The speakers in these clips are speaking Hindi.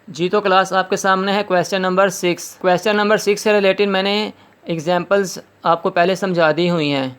जी तो क्लास आपके सामने है क्वेश्चन नंबर 6। क्वेश्चन नंबर 6 से रिलेटेड मैंने एग्जांपल्स आपको पहले समझा दी हुई हैं।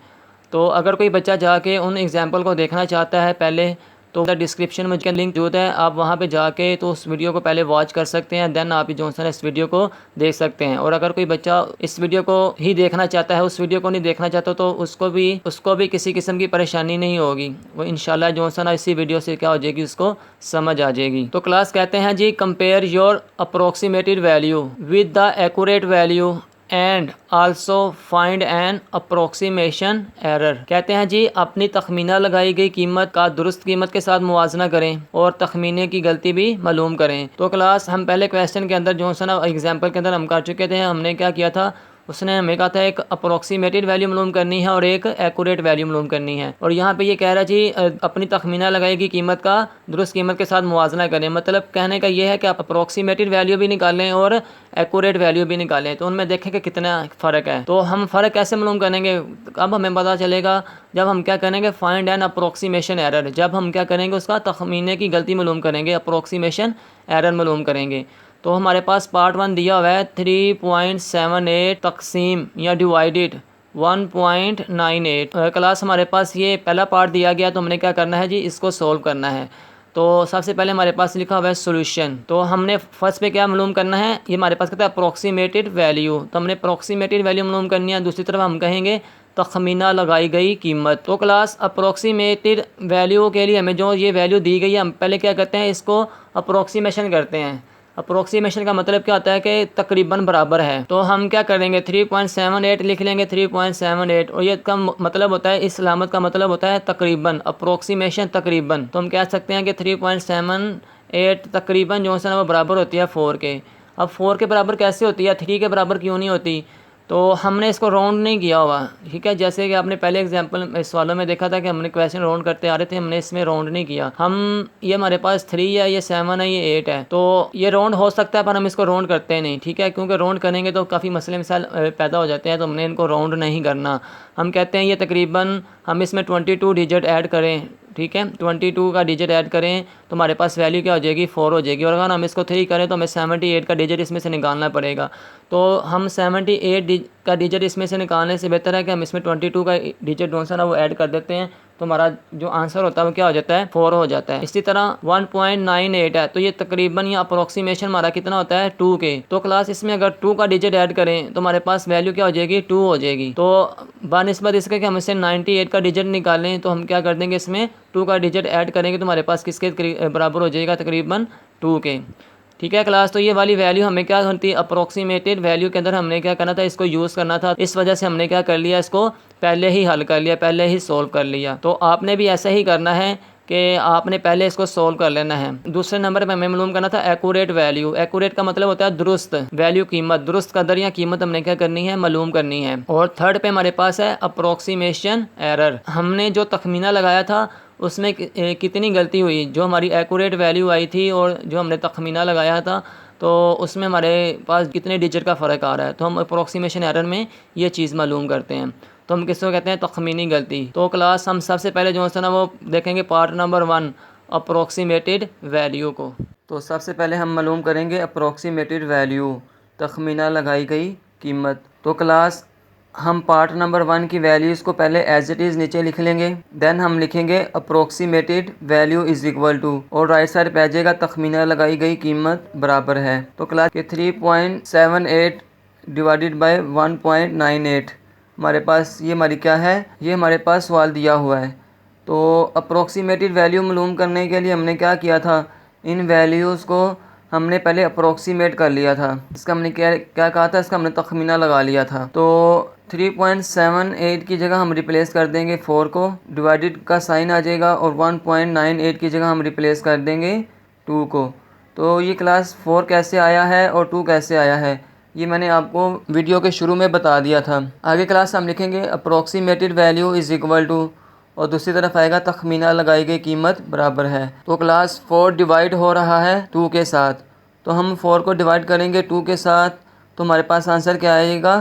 तो अगर कोई बच्चा जाके उन एग्जांपल को देखना चाहता है पहले, तो डिस्क्रिप्शन में लिंक मौजूद है, आप वहां पे जाके तो उस वीडियो को पहले वॉच कर सकते हैं। देन आप जो है इस वीडियो को देख सकते हैं। और अगर कोई बच्चा इस वीडियो को ही देखना चाहता है, उस वीडियो को नहीं देखना चाहता, तो उसको भी किसी किस्म की परेशानी नहीं होगी। वो इंशाल्लाह जो है ना इसी वीडियो से क्या हो जाएगी, उसको समझ आ जाएगी। तो क्लास कहते हैं जी, compare your approximated value with the accurate value and also find an approximation error. कहते हैं जी, अपनी तखमीना लगाई गई कीमत का दुरुस्त कीमत के साथ मुवाजना करें और तखमीने की गलती भी मालूम करें। तो क्लास हम पहले क्वेश्चन के अंदर जो है ना एग्जाम्पल के अंदर हम कर चुके थे। हमने क्या किया था, उसने हमें कहा था एक अप्रोक्सीमेटेड वैल्यू मालूम करनी है और एक एक्यूरेट वैल्यू मालूम करनी है। और यहाँ पे ये कह रहा है जी, अपनी तखमीना लगाएगी कीमत का दुरुस्त कीमत के साथ मुवाजना करें। मतलब कहने का ये है कि आप अप्रोक्सीमेटेड वैल्यू भी निकालें और एक्यूरेट वैल्यू भी निकालें, तो उनमें देखें कि कितना फ़र्क है। तो हम फ़र्क कैसे मालूम करेंगे, अब हमें पता चलेगा जब हम क्या करेंगे, फाइंड एन अप्रोक्सीमेशन एरर। जब हम क्या करेंगे, उसका तखमीने की गलती मालूम करेंगे, अप्रोक्सीमेशन एरर मालूम करेंगे। तो हमारे पास पार्ट 1 दिया हुआ है 3.78 तकसीम या डिवाइडेड 1.98। क्लास हमारे पास ये पहला पार्ट दिया गया, तो हमने क्या करना है जी, इसको सोल्व करना है। तो सबसे पहले हमारे पास लिखा हुआ है सोल्यूशन। तो हमने फर्स्ट पे क्या मालूम करना है, ये हमारे पास कहता है अप्रोक्सीमेटेड वैल्यू। तो हमने अप्रोक्सीमेटेड वैल्यू मालूम करनी है। दूसरी तरफ हम कहेंगे तखमीना लगाई गई कीमत। तो क्लास अप्रोक्सीमेटेड वैल्यू के लिए हमें जो ये वैल्यू दी गई है, हम पहले क्या करते हैं, इसको अप्रोक्सीमेशन करते हैं। अप्रोक्सीमेशन का मतलब क्या होता है कि तकरीबन बराबर है। तो हम क्या करेंगे, 3.78 लिख लेंगे, 3.78। और ये का मतलब होता है, इस अलामत का मतलब होता है तकरीबन, अप्रोक्सीमेशन तकरीबन। तो हम कह सकते हैं कि 3.78 तकरीबन जो है ना वो बराबर होती है 4 के। अब 4 के बराबर कैसे होती है, 3 के बराबर क्यों नहीं होती। तो हमने इसको राउंड नहीं किया हुआ, ठीक है। जैसे कि आपने पहले एग्जांपल सवालों में देखा था कि हमने क्वेश्चन राउंड करते आ रहे थे, हमने इसमें राउंड नहीं किया। ये हमारे पास 3 है, ये 7 है, ये 8 है। तो ये राउंड हो सकता है, पर हम इसको राउंड करते नहीं, ठीक है, क्योंकि राउंड करेंगे तो काफ़ी मसले मिसाल पैदा हो जाते हैं। तो हमने इनको राउंड नहीं करना। हम कहते हैं ये तकरीबन, हम इसमें 22 डिजिट ऐड करें, ठीक है, 22 का डिजिट ऐड करें तो हमारे पास वैल्यू क्या हो जाएगी, 4 हो जाएगी। और अगर हम इसको 3 करें तो हमें 78 का डिजिट इसमें से निकालना पड़ेगा। तो हम 78 का डिजिट इसमें से निकालने से बेहतर है कि हम इसमें 22 का डिजिट जो है ना वो ऐड कर देते हैं। तो हमारा जो आंसर होता है वो क्या हो जाता है, 4 हो जाता है। इसी तरह 1.98 है, तो ये तकरीबन या अप्रोक्सीमेशन हमारा कितना होता है, 2 के। तो क्लास इसमें अगर 2 का डिजिट ऐड करें तो हमारे पास वैल्यू क्या हो जाएगी, 2 हो जाएगी। तो बानिस्बत इसके कि हम इससे 98 का डिजिट निकालें, तो हम क्या कर देंगे, इसमें 2 का डिजिट ऐड करेंगे तो हमारे पास किसके बराबर हो जाएगा, तकरीबन 2 के, ठीक है क्लास। तो ये वाली वैल्यू हमें क्या होती है, अप्रोक्सीमेटेड वैल्यू के अंदर हमने क्या करना था, इसको यूज़ करना था। इस वजह से हमने क्या कर लिया, इसको पहले ही हल कर लिया, पहले ही सोल्व कर लिया। तो आपने भी ऐसा ही करना है कि आपने पहले इसको सोल्व कर लेना है। दूसरे नंबर पे हमें मालूम करना था एक्यूरेट वैल्यू। एक्यूरेट का मतलब होता है दुरुस्त वैल्यू, कीमत, दुरुस्त कदर या कीमत हमने क्या करनी है, मालूम करनी है। और थर्ड पे हमारे पास है अप्रोक्सीमेशन एरर। हमने जो तखमीना लगाया था उसमें कितनी गलती हुई, जो हमारी एक्यूरेट वैल्यू आई थी और जो हमने तखमीना लगाया था, तो उसमें हमारे पास कितने डिजिट का फ़र्क आ रहा है। तो हम अप्रोक्सीमेशन एरर में ये चीज़ मालूम करते हैं। तो हम किसको कहते हैं, तखमीनी गलती। तो क्लास हम सबसे पहले जो है ना वो देखेंगे पार्ट नंबर 1 अप्रोक्सीमेटेड वैल्यू को। तो सबसे पहले हम मालूम करेंगे अप्रोक्सीमेटेड वैल्यू, तखमीना लगाई गई कीमत। तो क्लास हम पार्ट नंबर 1 की वैल्यूज़ को पहले एज इट इज़ नीचे लिख लेंगे। देन हम लिखेंगे approximated value is equal to, और राइट साइड पे आ जाएगा तखमीना लगाई गई कीमत बराबर है। तो क्लास के 3.78 डिवाइडेड बाय 1.98 हमारे पास ये हमारी क्या है, ये हमारे पास सवाल दिया हुआ है। तो अप्रोक्सीमेटेड वैल्यू मालूम करने के लिए हमने क्या किया था, इन वैल्यूज़ को हमने पहले अप्रोक्सीमेट कर लिया था। इसका हमने क्या क्या कहा था, इसका हमने तखमीना लगा लिया था। तो 3.78 की जगह हम रिप्लेस कर देंगे 4 को, डिवाइडेड का साइन आ जाएगा, और 1.98 की जगह हम रिप्लेस कर देंगे 2 को। तो ये क्लास 4 कैसे आया है और 2 कैसे आया है, ये मैंने आपको वीडियो के शुरू में बता दिया था। आगे क्लास हम लिखेंगे approximated value is equal to, और दूसरी तरफ आएगा तखमीना लगाई गई कीमत बराबर है। तो क्लास 4 डिवाइड हो रहा है 2 के साथ, तो हम 4 को डिवाइड करेंगे 2 के साथ, तो हमारे पास आंसर क्या आएगा,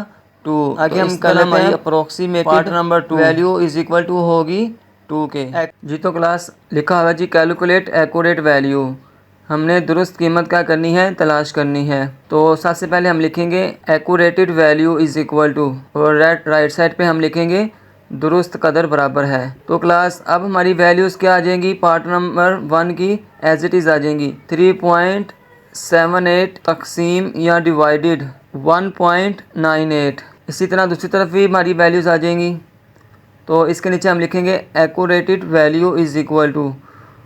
2। आगे तो हम कर लेते हैं approximated number 2 value is equal to होगी 2 के। जी तो क्लास लिखा हुआ जी कैलकुलेट एक्यूरेट वैल्यू। हमने दुरुस्त कीमत क्या करनी है, तलाश करनी है। तो सबसे पहले हम लिखेंगे एक्यूरेटेड वैल्यू इज़ इक्वल टू, और राइट साइड पे हम लिखेंगे दुरुस्त कदर बराबर है। तो क्लास अब हमारी वैल्यूज़ क्या आ जाएंगी, पार्ट नंबर 1 की एज इट इज़ आ जाएंगी। 3.78 तकसीम या डिवाइडेड 1.98। इसी तरह दूसरी तरफ भी हमारी वैल्यूज़ आ जाएंगी। तो इसके नीचे हम लिखेंगे एक्यूरेटेड वैल्यू इज़ इक्वल टू,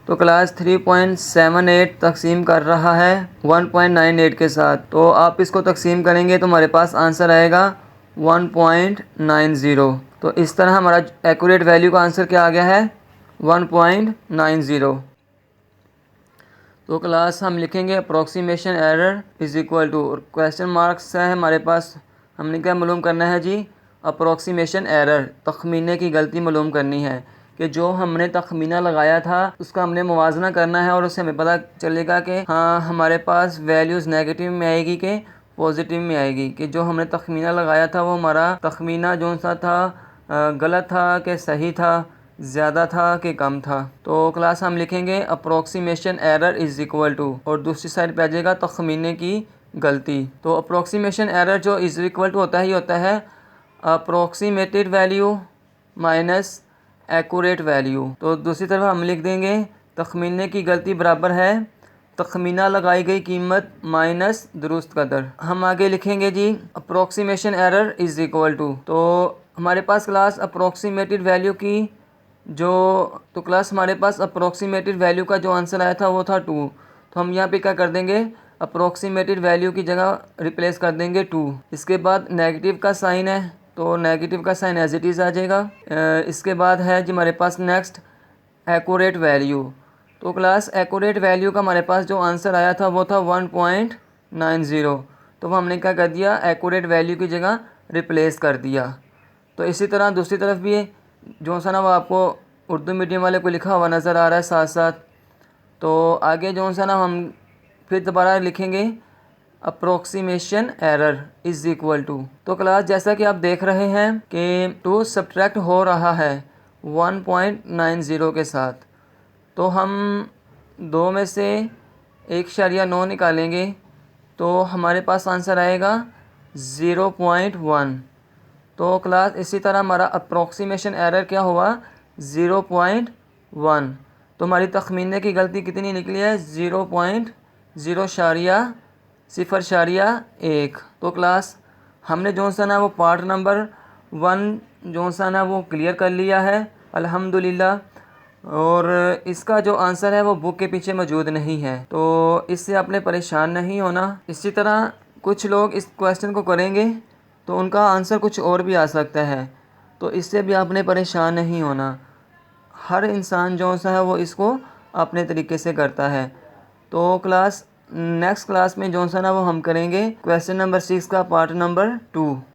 तो क्लास 3.78 तकसीम कर रहा है 1.98 के साथ। तो आप इसको तकसीम करेंगे तो हमारे पास आंसर आएगा 1.90। तो इस तरह हमारा एक्यूरेट वैल्यू का आंसर क्या आ गया है, 1.90। तो क्लास हम लिखेंगे approximation error is equal to, और क्वेश्चन मार्क्स है हमारे पास। हमने क्या मालूम करना है जी, अप्रोक्सीमेशन एरर, तखमीने की गलती मालूम करनी है कि जो हमने तखमीना लगाया था उसका हमने मुवाजना करना है, और उससे हमें पता चलेगा कि हाँ हमारे पास वैल्यूज़ नेगेटिव में आएगी कि पॉजिटिव में आएगी, कि जो हमने तखमीना लगाया था वो हमारा तखमीना जो सा था गलत था कि सही था, ज़्यादा था कि कम था। तो क्लास हम लिखेंगे approximation error is equal to, और दूसरी साइड पे आ जाएगा तखमीने की गलती। तो अप्रोक्सीमेशन एरर जो इज़ इक्वल टू होता है, ये होता है approximated value minus accurate value. तो दूसरी तरफ हम लिख देंगे तखमीने की गलती बराबर है तखमीना लगाई गई कीमत माइनस दुरुस्त कदर। हम आगे लिखेंगे जी approximation error is equal to, तो हमारे पास क्लास अप्रोक्सीमेटेड वैल्यू की तो क्लास हमारे पास अप्रोक्सीमेटेड वैल्यू का जो आंसर आया था वो था 2। तो हम यहाँ पे क्या कर देंगे, अप्रोक्सीमेटेड वैल्यू की जगह रिप्लेस कर देंगे 2। इसके बाद नेगेटिव का साइन है तो नेगेटिव का साइन एज इट इज़ आ जाएगा। इसके बाद है जी हमारे पास नेक्स्ट एक्यूरेट वैल्यू। तो क्लास एक्यूरेट वैल्यू का हमारे पास जो आंसर आया था वो था 1.90। तो वो हमने क्या कर दिया, एक्यूरेट वैल्यू की जगह रिप्लेस कर दिया। तो इसी तरह दूसरी तरफ भी जो सा ना वो आपको उर्दू मीडियम वाले को लिखा हुआ नज़र आ रहा है साथ साथ। तो आगे जो सा ना हम फिर दोबारा लिखेंगे approximation error is equal to. तो क्लास जैसा कि आप देख रहे हैं कि 2 सब्ट्रैक्ट हो रहा है 1.90 के साथ, तो हम 2 में से 1.9 निकालेंगे तो हमारे पास आंसर आएगा 0.1। तो क्लास इसी तरह हमारा अप्रोक्सीमेशन एरर क्या हुआ, 0.1। तो हमारी तखमीने की गलती कितनी निकली है, 0.001। तो क्लास हमने जो सा ना वो पार्ट नंबर 1 जो सा ना वो क्लियर कर लिया है अल्हम्दुलिल्लाह, और इसका जो आंसर है वो बुक के पीछे मौजूद नहीं है, तो इससे आपने परेशान नहीं होना। इसी तरह कुछ लोग इस क्वेश्चन को करेंगे तो उनका आंसर कुछ और भी आ सकता है, तो इससे भी आपने परेशान नहीं होना। हर इंसान जो सा है वो इसको अपने तरीके से करता है। तो क्लास नेक्स्ट क्लास में जो सा ना वो हम करेंगे क्वेश्चन नंबर 6 का पार्ट नंबर 2।